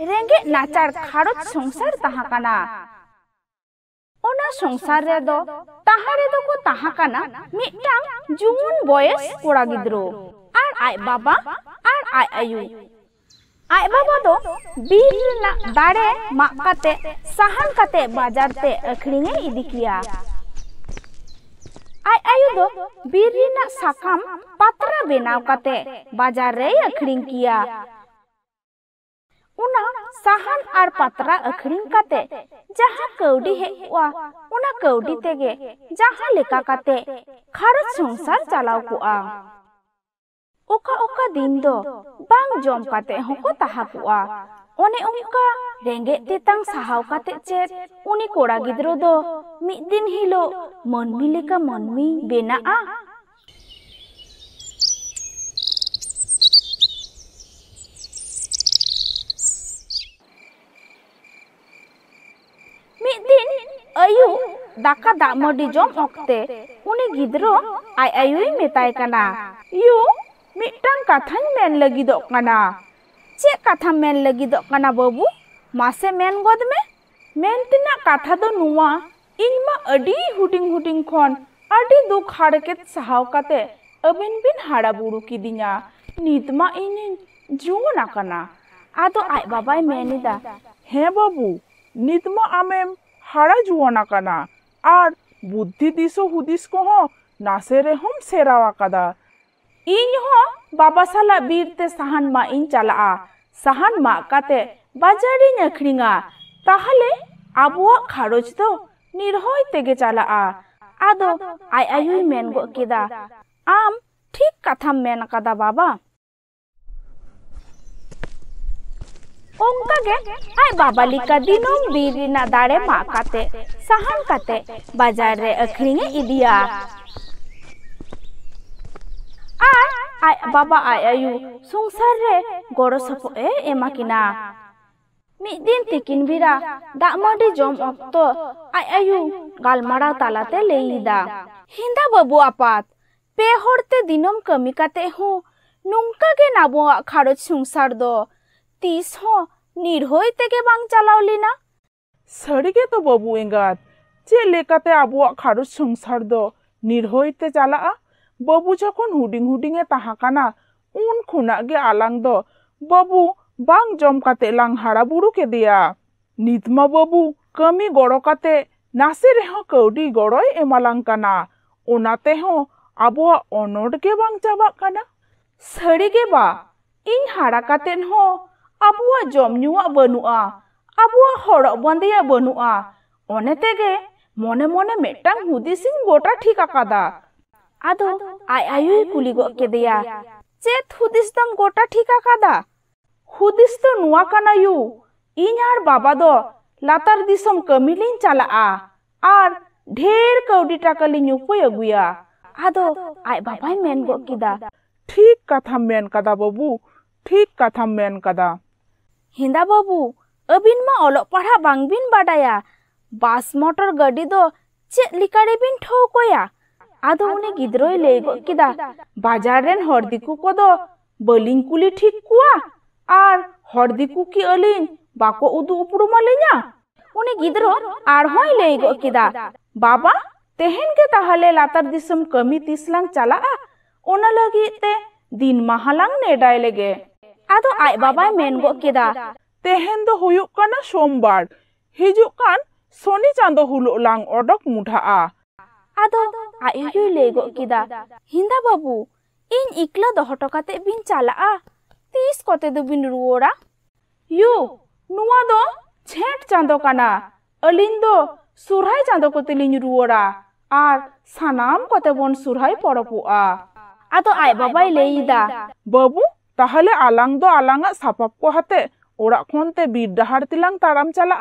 रेंगे नाचार खारोच संसार ताहाकाना ओना संसार रे दो ताहारे दो को ताहाकाना मिटांग जुवन बयस कोड़ा गिद्रो R I Baba R I आयु आय बाबा दो बीर ना दाड़े माक काते साहान काते बाजार ते अखरिंगे इदी किया आय आयु दो बीर ना साकाम पात्रा बेनाव काते बाजार रे अखरिंग किया उना साहान आर पात्रा अखरिंग काते जहाँ कौडी हेवा उना कौडी तेगे जहाँ लेका काते खारत संसार चलाव कुआ ओका ओका दिन दो बांग जम काते होको ताहा कुआ ओने उनका रेंगे तेतांग साहाव काते चेत उनी कोड़ा गिद्रो दो मिद दिन हिलो मनमी लेका मनमी बेनाआ आयु दाका दामडी जम ओक्ते उनी गिद्रो आय आयुई मेताय काना यू मिटांग काथान मेन लगिदो काना चे काथा मेन लगिदो काना बाबू मासे मेन गोद में मेन तिना काथा दो नुवा इनमा अडी हुटिंग हुटिंग खोन अडी दुख हाड़केत सहाव काते अबिन बिन हाड़ा बुड़ू किदिया नितमा इन जुवना काना आदो आय बाबाय मेनिदा हे बाबू नितमा आमेम हाड़ा जुवना काना आर बुद्धि दिसो हुदिस को हो नासे रे हम सेरावा कादा इन हो बाबा साला बीर ते साहान मा इन चला साहान मा काते बाजारी अखरिंगा ताहले आबुआ खारोज दो निर्होय तेगे चला आदो आय आयुई मेन गो केदा आम ठीक कथाम मेन कादा बाबा ओंका गे आय बाबा लिका दिनों बीर ना दाड़े मा काते साहान काते बाजार रे अखरिंगे इदिया आय बाबा आय आयु संसार रे गड़ो सपो एमा किना मिद दिन तिकिन बिरा दामाडी जम अक्तो आय आयु गालमारा तालाते लेईदा हिंदा बाबू आपात पे होड़ते दिनों कमी काते हो नुंका गे नाबुआ खारोज संसार दो तीस हो निर्होय तेगे बांग चलाव लेना सड़गे तो बाबू एंगात चे लेकाते आबुआ खारोज संसार दो निर्होय ते चला बाबू जखन हुडिंग हुडिंगे ताहाकाना उन खुना गे आलांग दो बाबू बांग जम काते लांग हाड़ा बुड़ू के दिया नितमा बाबू कमी गड़ो काते नासे रेहो कौडी गड़ोय एमालांग काना ओनाते हो आबुआ अनोट गे बांग चाबाक काना सड़गे बा इन हाड़ा काते हो आबुआ जम नुआ बनुआ आबुआ हड़ो बंदेया बनुआ ओने तेगे मने मने मेटांग हुदिसिन गोटा ठीक आकादा आदो आय आयुई कुली गो केदिया चेत हुदिस दम गोटा ठीक आकादा हुदिस तो नुआ काना यू इन आर बाबा दो लातार दिसम कमिलिन चला आर ढेर कौडी टाका लिन उपाय अगुया आदो आय बाबाय मेन गो किदा ठीक कथा मेन कदा बाबू ठीक कथा मेन कदा हिंदा बाबू अबिन मा ओलो पढ़ा बांगबिन बाडाया बास मोटर गाड़ी दो चे लिकारे बिन ठोकोया आदो उनी गिद्रोय ले गो किदा बाजार रेन हरदिकु को दो बलिंग कुली ठीक कुआ आर हरदिकु की अलिन बाको उदु उपरुमा ले냐 उनी गिद्रो आर होय ले गो किदा बाबा तेहन के ताहले लातार दिसम कमी तिसलांग चला ओना लगी ते दिन महालांग नेडाय लेगे आदो आय बाबाय मेन गो केदा तेहन दो हुयुक काना सोमवार हिजुक कान सोनी चांदो हुलो लांग ओडक मुठा आदो आय आयुई ले गो किदा हिंदा बाबू इन इकला दोहटो काते बिन चला तीस कोते दो बिन रुओड़ा यू नुआ दो छेट चांदो काना अलिन दो सुरहाय चांदो कोते लिन रुओड़ा आर सानाम कोते बोन सुरहाय पड़ोपुआ आदो आय बाबाय लेईदा बाबू ताहले आलांग दो आलांगा सापाप को हाते ओड़ा खोनते बीर डहार तिलांग ताराम चला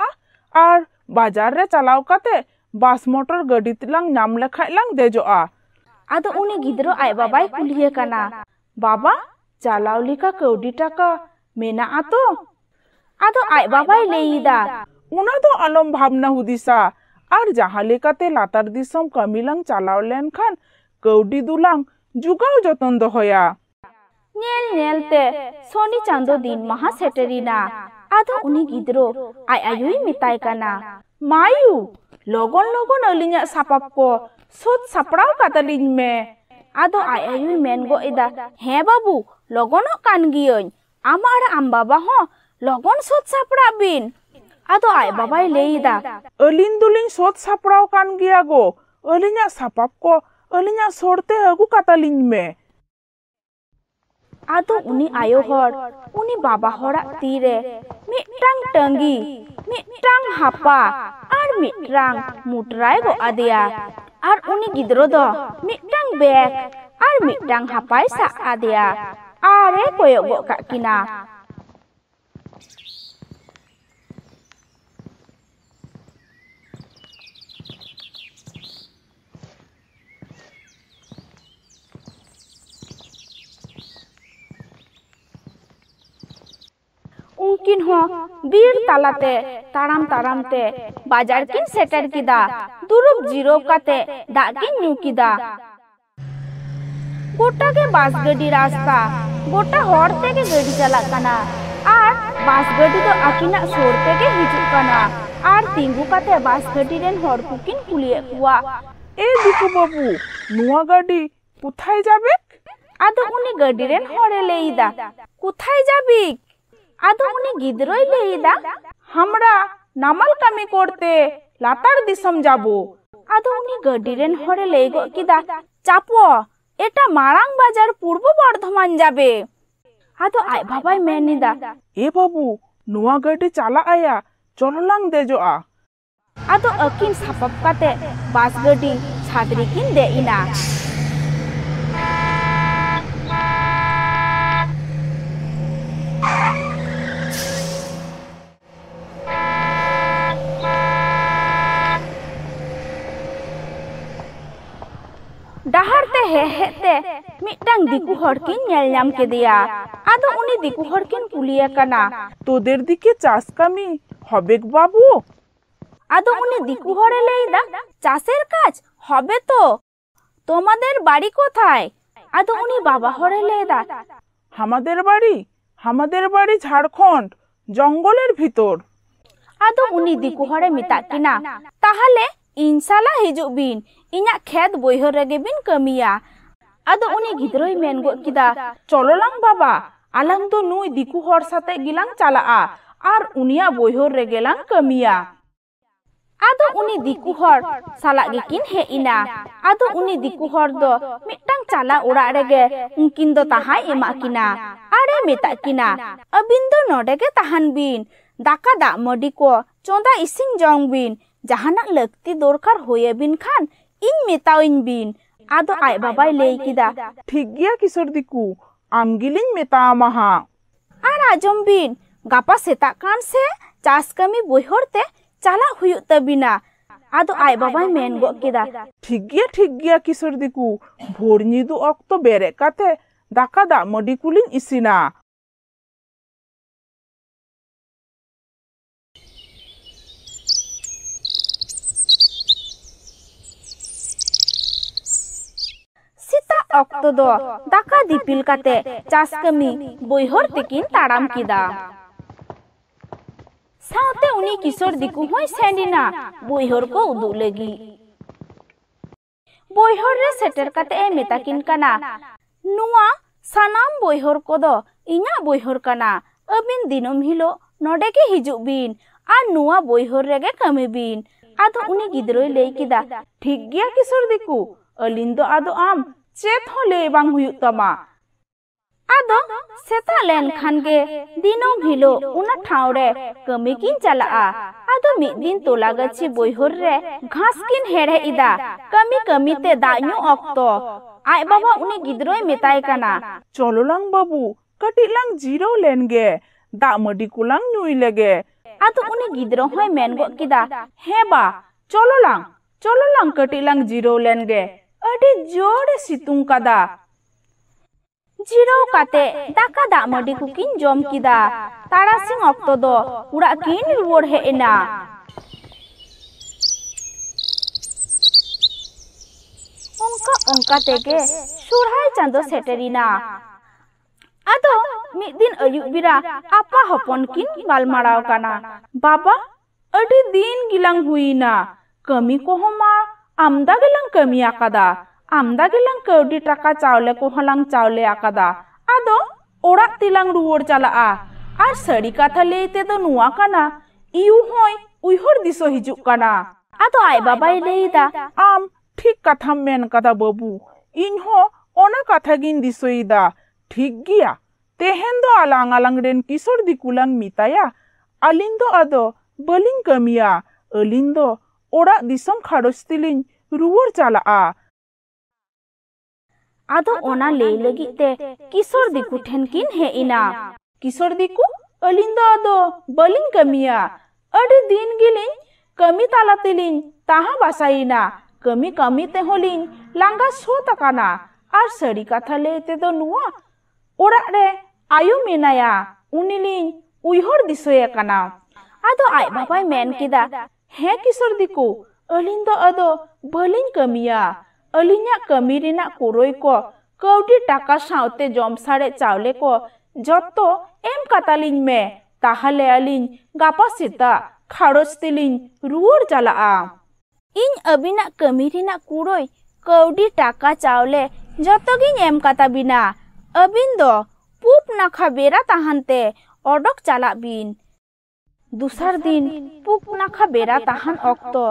आर बाजार रे चलाव काते बास मोटर गाड़ी तिलांग नाम लेखाय लांग देजोआ आदो उनी गिद्रो आय बाबाय कुलिये काना बाबा चलाव लिका कौडी टाका मेना आतो आदो आय बाबाय लेईदा उना दो आलम भावना हुदिसा आर जहाँ लेकाते लातार दिसम कमिलांग चलाव लेन खान कौडी दुलांग जुगाव जतन दोहया नेल नेलते सोनी चांदो दिन महा सेटरीना ᱟᱫᱚ ᱩᱱᱤ ᱜᱤᱫᱽᱨᱟᱹ ᱟᱡ ᱟᱭᱳᱭ ᱢᱮᱛᱟᱭ ᱠᱟᱱᱟ, ᱢᱟᱭᱩ ᱞᱚᱜᱚᱱ ᱞᱚᱜᱚᱱ ᱟᱹᱞᱤᱧᱟᱜ ᱥᱟᱯᱟᱵ ᱠᱚ ᱥᱟᱹᱛ ᱥᱟᱯᱲᱟᱣ ᱠᱟᱛᱟᱞᱤᱧ ᱢᱮ। ᱟᱫᱚ ᱟᱡ ᱟᱭᱳᱭ ᱢᱮᱱ ᱜᱚᱫ ᱮᱫᱟ, ᱦᱮᱸ ᱵᱟᱹᱵᱩ ᱞᱚᱜᱚᱱᱚᱜ ᱠᱟᱱ ᱜᱤᱭᱟᱹᱧ, ᱟᱢ ᱟᱨ ᱟᱢ ᱵᱟᱵᱟ ᱦᱚᱸ ᱞᱚᱜᱚᱱ ᱥᱟᱹᱛ ᱥᱟᱯᱲᱟᱜ ᱵᱤᱱ। ᱟᱫᱚ ᱟᱡ ᱵᱟᱵᱟᱭ ᱞᱟᱹᱭ ᱮᱫᱟ, ᱟᱹᱞᱤᱧ ᱫᱚᱞᱤᱧ ᱥᱟᱹᱛ ᱥᱟᱯᱲᱟᱣ ᱠᱟᱱ ᱜᱮᱭᱟ ᱜᱚ, ᱟᱹᱞᱤᱧᱟᱜ ᱥᱟᱯᱟᱵ ᱠᱚ ᱟᱹᱞᱤᱧᱟᱜ ᱥᱚᱨᱛᱮ ᱟᱹᱜᱩ ᱠᱟᱛᱟᱞᱤᱧ ᱢᱮ। ᱟᱫᱚ ᱩᱱᱤ ᱟᱭᱳ ᱦᱚᱲ ᱩᱱᱤ ᱵᱟᱵᱟ ᱦᱚᱲᱟᱜ ᱛᱤᱨᱮ ᱢᱤᱫᱴᱟᱝ ᱴᱟᱸᱜᱤ, ᱢᱤᱫᱴᱟᱝ ᱦᱟᱯᱟ ᱟᱨ ᱢᱤᱫᱴᱟᱝ ᱢᱩᱴᱨᱟᱭ ᱜᱚᱜ ᱟᱫᱮᱭᱟ। ᱟᱨ ᱩᱱᱤ ᱜᱤᱫᱽᱨᱟᱹ ᱫᱚ ᱢᱤᱫᱴᱟᱝ ᱵᱮᱜᱽ ᱟᱨ ᱢᱤᱫᱴᱟᱝ ᱦᱟᱯᱟᱭ ᱥᱟᱵ ᱟᱫᱮᱭᱟ ᱟᱨᱮ ᱠᱚᱭᱚᱜ ᱜᱚᱫ ᱠᱟᱜ ᱠᱤᱱᱟ। उनकिन हो बीर तालाते ताराम ताराम ते बाजार किन सेटर किदा दुरुब जीरो काते दागिन न्यू किदा गोटा के बास गड्डी रास्ता गोटा होड़ते के गड्डी चलाक कना आर बास गड्डी तो अकिना सोरते के हिजुक कना आर तिंगु काते बास गड्डी रेन होड़ कुकिन कुलिए कुआ ए दिकु बाबू नुआ गाड़ी कुथाय जाबे? आदो उनी गड्डी रेन होड़े लेईदा कुथाय जाबिक? आदो उनी गिद्रोय लेईदा हमरा नामाल कामी करते लातार दिसम जाबो। आदो उनी गड्डी रेन होड़े लेई गो किदा चापो एटा मारांग बाजार पूर्व बर्धमान जाबे। आदो आय बाबाय मेनिदा ए बाबू नुआ गाड़ी चाला आया चललांग देजोआ। आदो अकिन सापब काते बास गड्डी छादरी किन दे इना। डहार ते हेते मिटटांग दिकु हड़ किन नेल नाम केदिया। आदो उनी दिकु हड़ किन कुलिया कना तोदेर दिके चाष कामी हबेक बाबू? आदो उनी दिकु हड़े लेईदा चाषेर काज हबे तो तोमादेर बाड़ी कोथाय? आदो उनी बाबा हड़े लेईदा हमादेर बाड़ी झारखंड जंगलेर भितर। आदो उनी दिकु हड़े मिता किना ताहले इन साला हिजुक बिन इन्या खेत बयहर रेगे बिन कमिया। आदो उनी गिद्रोय मेन गो किदा चलोलांग बाबा आलांग दो नुई दिकु हड़ साथे गिलांग चालाआ आर उनिया बयहर रेगेलांग कमिया। आदो उनी दिकु हड़ साला गिकिन हे इना। आदो उनी दिकु हड़ दो मिटटांग चाला ओड़ा रेगे उनकिन दो ताहाय एमा किना आरे मेता किना अबिन दो नोडे गे ताहान बिन दाका दा मडी को चोंदा इसिन जंग बिन जहाना लगती दरकार होये बिन खान इन मेताविन बिन। आदो आय बाबाय लेई किदा ठीक गया किशोर दिकु आम गिलिन मेता आमाहा। आर आजम बिन गापा सेता कान से चास कमी बयहर ते चाला हुयुग तबिना। आदो आय बाबाय मेन गो किदा ठीक गया किशोर दिकु भोर निदु अक्तो बेरे काते दाका दा मडी कुलिन इसिना। अक्तो दो दाका दिपिल काते चास कमी बयहर तेकिन ताराम किदा। साउते उनी किशोर दिकु होय सेंडिना बयहर को उदु लगी। बयहर रे सेटर काते ए मेताकिन कना नुआ सानाम बयहर को दो इन्या बयहर कना अबिन दिनम हिलो नोडे के हिजुक बिन आर नुआ बयहर रेगे कमी बिन। आदो उनी गिद्रोय लेई किदा ठीक गया किशोर दिकु अलिन दो आदो आम चेत हो ले बांग हुयुग तमा। आदो सेता लेन खान गे दिनम हिलो उना ठाव रे कमी किन चलाआ। आदो मिद दिन तोला गछि बयहर रे घास किन हेड़े इदा कमी ते दाñu अक्तो आय बाबा उनी गिद्रोय मेताय कना चलोलांग बाबू कटिलांग जीरो लेन गे दा मडी कुलांग नुई लेगे। आदो उनी गिद्रो होय मेन गो किदा हे बा चलोलांग कटिलांग जीरो लेन गे अडी जोड़े सितुंग कदा। जीरो काते दाका दा मडी कुकिन जम किदा तारासिंग अक्तो दो उड़ा किन रुवड़ हे एना। उनका तेगे सुरहाय चांदो सेटरिना। आदो mid din ayuk bira apa hopon kin galmaraw kana baba adi din gilang huina kami ko homa amda gilang kami akada amda gilang kaudi taka chawle ko halang chawle akada ado orak tilang ruwar chalaa ar sari katha leite do nuwa kana iu hoy uihor diso hijuk kana ado ai babai leida am ठीक कथा main कदा बाबू इनहो ओना कथा गिन दिसोइदा ठीक गिया तेहेन दो आलांग आलांग रेन किशोर दिकुलांग मिताया अलिन दो अदो बलिंग कमिया अलिन दो ओड़ा दिसम खाड़ोस्तिलिन रुवर चलाआ आदो ओना ले लगी ते किशोर दिकु ठेन किन हे इना किशोर दिकु अलिन दो अदो बलिंग कमिया अडी दिन गिलिन कमी तालातिलिन ताहा बासाइना कमी कमी ते होलिन लांगा सो तकाना आर सड़ी कथा लेते दो नुआ ओड़ा रे आयु मेनाया उनिलिन उइहर दिसोया काना आदो आय बाबाय मेन किदा हे किशोर दिकु अलिन दो अदो बलिन कमिया अलिन्या कमी रिना कुरोय को कौडी टाका साउते जम सारे चावले को जत्तो एम कातालिन में ताहले अलिन गापा सीता खाड़ोस तिलिन रुवर चलाआ इन अबिना कमी रिना कुरोय कौडी टाका चावले जतोगिन एम काता बिना अबिन दो पुप नाखा बेरा ताहानते ओडक चला बिन दूसर दिन पुप नाखा बेरा ताहान ऑक्तो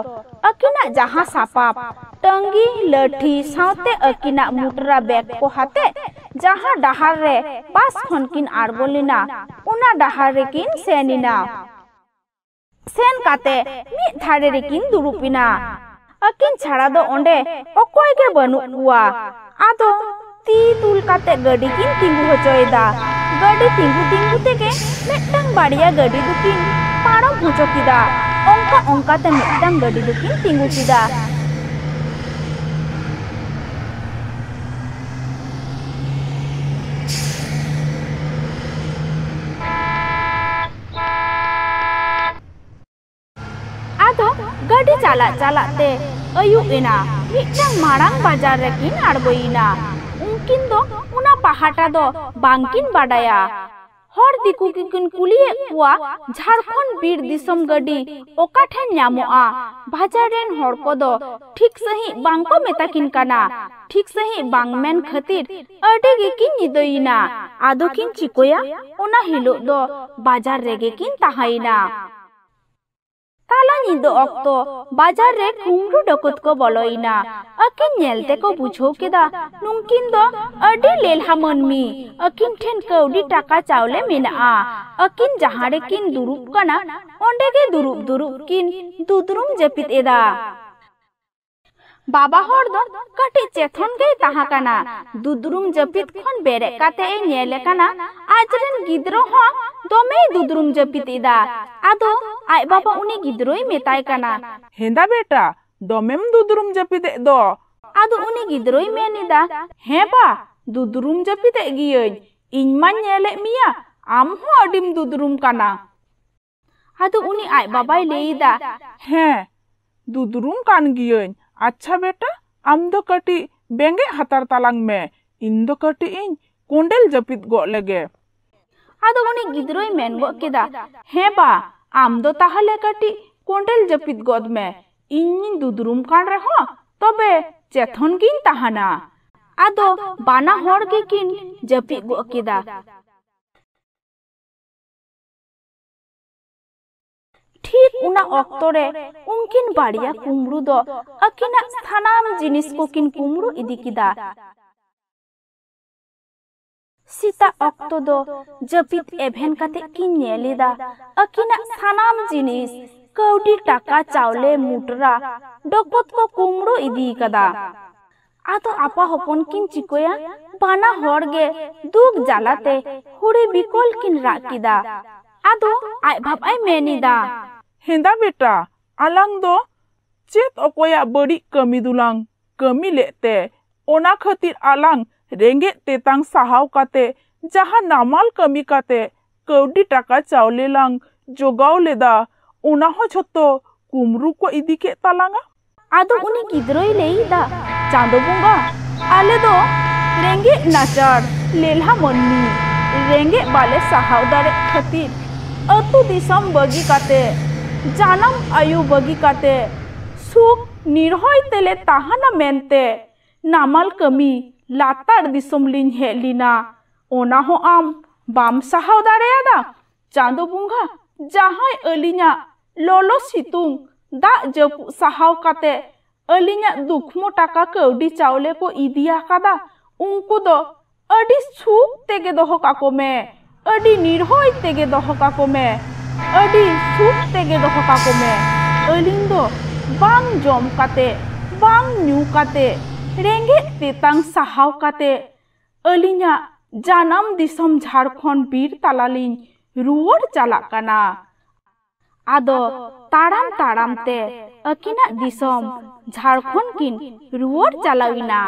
अकिना जहां सापाप टंगी लठी साउते अकिना मुटरा बैग को हाते जहां डहार रे पास खनकिन आरबोलिना उना डहार रे किन सेनिना सेन काते मी थारे रे किन दुरुपिना अकिन छाड़ा दो ओंडे अकोय के बनु कुआ आदो ती तुल काते गडी किन तिंगु होचोयदा गडी तिंगु तिंगु तेगे मेटंग बाड़िया गडी दुकिन पाड़म होचो किदा ओंका ओंका ते मेटंग गडी दुकिन तिंगु किदा आदो गडी चला चलाते अयुब एना मिटंग मारांग बाजार रे किन आड़बोइना उनकिन दो उना पहाटा दो बांकिन बाडाया हर दिकु किन कुलिए कुआ झारखंड बीर दिसम गडी ओका ठेन न्यामोआ बाजार रेन हर को दो ठीक सही बांको मेताकिन काना ठीक सही बांगमेन खातिर अडे गे किन निदोइना आदो किन चिकोया उना हिलो दो बाजार रेगे किन ताहाइना ताला निदो ऑक्तो बाजार रे कुमरू डकत को बोलोइना अकिन नेलते को बुझो केदा नुंकिन दो अडी लेलहा मनमी अकिन ठेन कौडी टाका चावले मेना अकिन जहारे किन दुरुप कना ओंडे के दुरुप दुरुप किन दुदरुम जपित एदा बाबा हर दो कटी चेथन गई ताहा काना दुदरुम जपित खन बेरे काते ए नेले काना आजरन गिद्रो हो दोमे दुदरुम जपित एदा आदो आय बाबा उनी गिद्रोई मेताय काना हेंदा बेटा दोमेम दुदरुम जपित दो आदो उनी गिद्रोई मेनिदा हे बा दुदरुम जपित गियन इन मा नेले मिया आम हो अडिम दुदरुम काना आदो उनी आय बाबाय लेइदा हे दुदरुम कान गियन अच्छा बेटा आम दो कटी बेंगे हतार तालांग में इन दो कटी इन कोंडेल जपित गो लगे आदो उनी गिद्रोई मेन गो केदा हे बा आम दो ताहले कटी कोंडेल जपित गोद में इन दुदरुम कान रहो तबे चेथन किन ताहाना आदो बाना होड़ के किन जपित गो केदा ठीक उना ऑक्टोरे उनकिन बाड़िया कुमरू दो अकिना स्थानाम जिनिस को किन कुमरू इदी किदा सीता ऑक्टो दो जपित एभेन काते किन नेलिदा अकिना स्थानाम जिनिस कौडी टाका चावले मुटरा डकत को कुमरू इदी कदा आतो आपा हपन किन चिकोया बाना होड़गे दुग जालाते हुड़ी बिकोल किन राकिदा आदो आय भाब आय मेनिदा हेंदा बेटा आलांग दो चेत अकोया बड़ी कमी दुलांग कमी लेते ओना खातिर आलांग रेंगे तेतांग सहाव काते जहां नामाल कमी काते कौडी टाका चावले लांग जोगाव लेदा ओना हो छतो कुमरू को इदी के तालांगा आदो उनी गिद्रोई लेइदा चांदो बुंगा आले दो रेंगे नाचार लेलहा मननी रेंगे बाले सहाव दारे खातिर अतु दिसम बगी काते जानम आयु बगी काते सुख निर्हय तेले ताहाना मेनते नामाल कमी लातार दिसम लिन हेलिना ओना हो आम बाम सहाव दारेयादा चांदो बुंगा जहाय अलिना लोलो सितुंग दा जपु सहाव काते अलिना दुखमो टाका कौडी चावले को इदिया कादा उनको दो अडी सुख तेगे दोहो काको में अडी निर्हय तेगे दोहो काको में अडी सुख तेगे दोहो काको में अलिन दो बांग जम काते बांग न्यू काते रेंगे तेतांग सहाव काते अलिना जानम दिसम झारखंड बीर तालालिन रुवर चाला काना आदो ताड़ाम ताड़ाम ते अकिना दिसम झारखंड किन रुवर चालाविना।